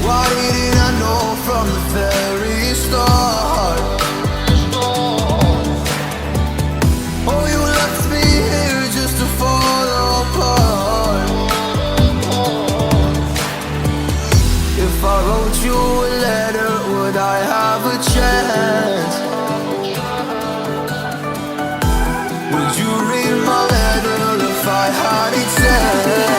Why didn't I know from the very start? Oh, you left me here just to fall apart. If I wrote you a letter, would I have a chance? Would you read my letter if I had it sent?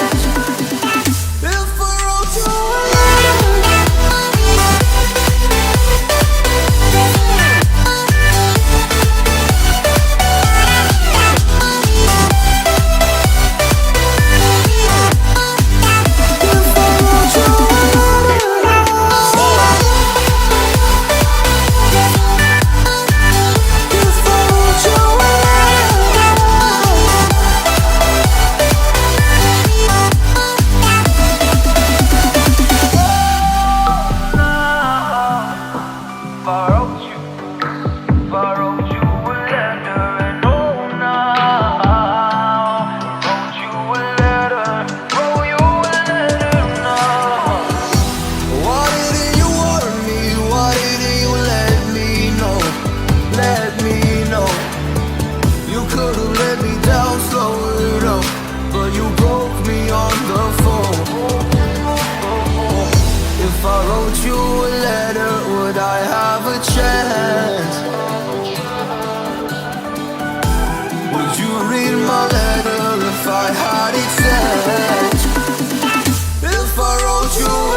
If I wrote you a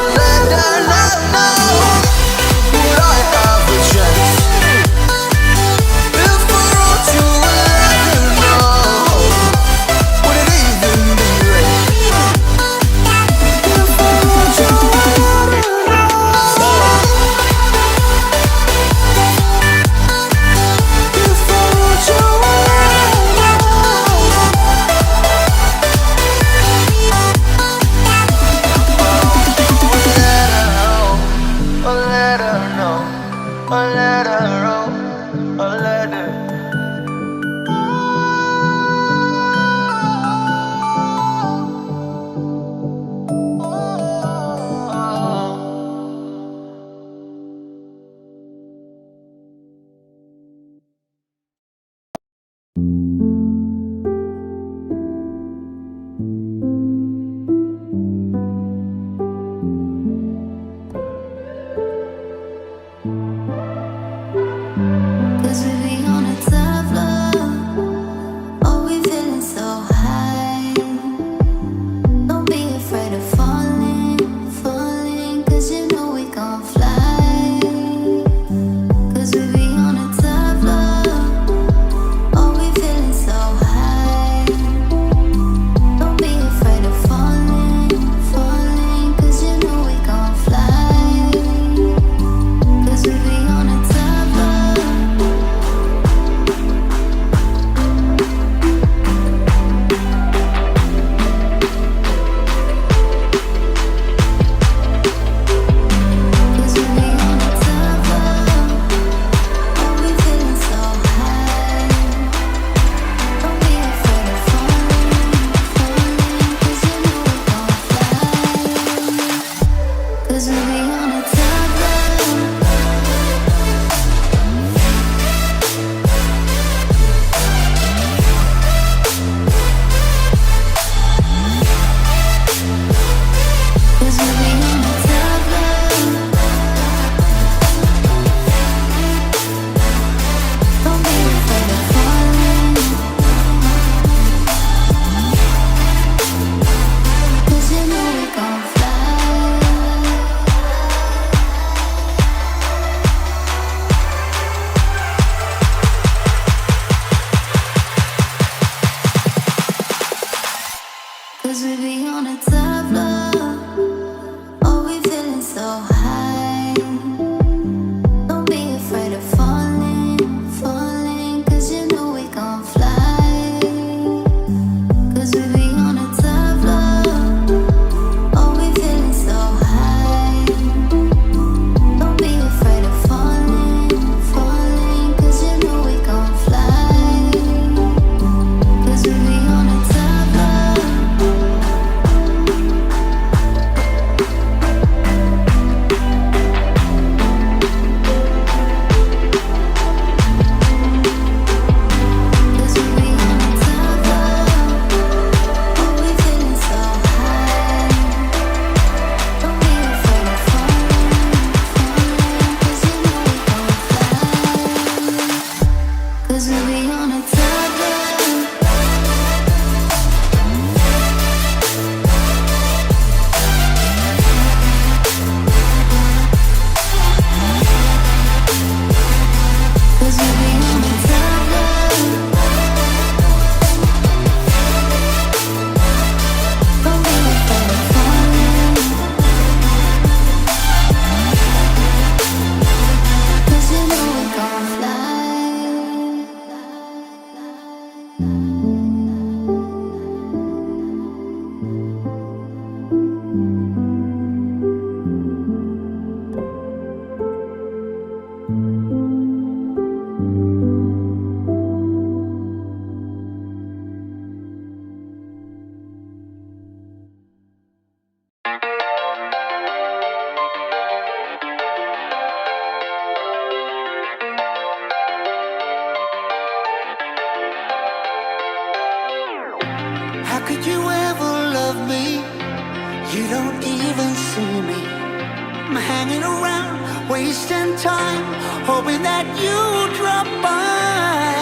wasting time, hoping that you drop by.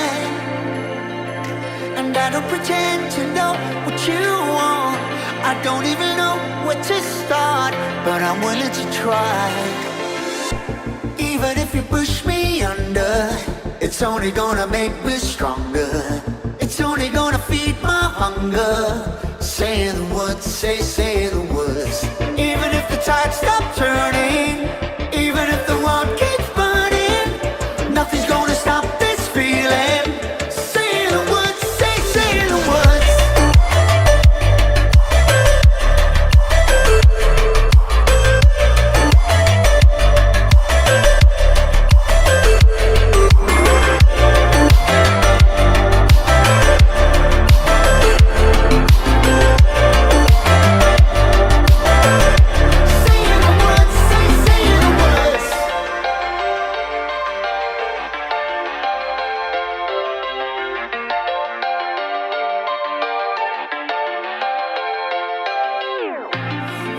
And I don't pretend to know what you want. I don't even know where to start, but I'm willing to try. Even if you push me under, it's only gonna make me stronger. It's only gonna feed my hunger. Say the words, say the words. Even if the tide stops turning, even if the world keeps burning, nothing's gonna stop this feeling. Say the words, say the words.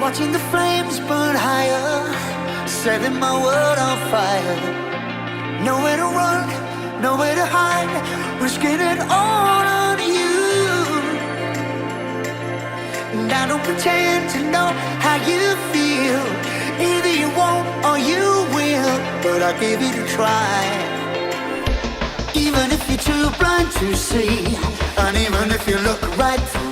Watching the flames burn higher, setting my world on fire. Nowhere to run, nowhere to hide, risking it all on you. And I don't pretend to know how you feel. Either you won't or you will, but I'll give it a try. Even if you're too blind to see, and even if you look right through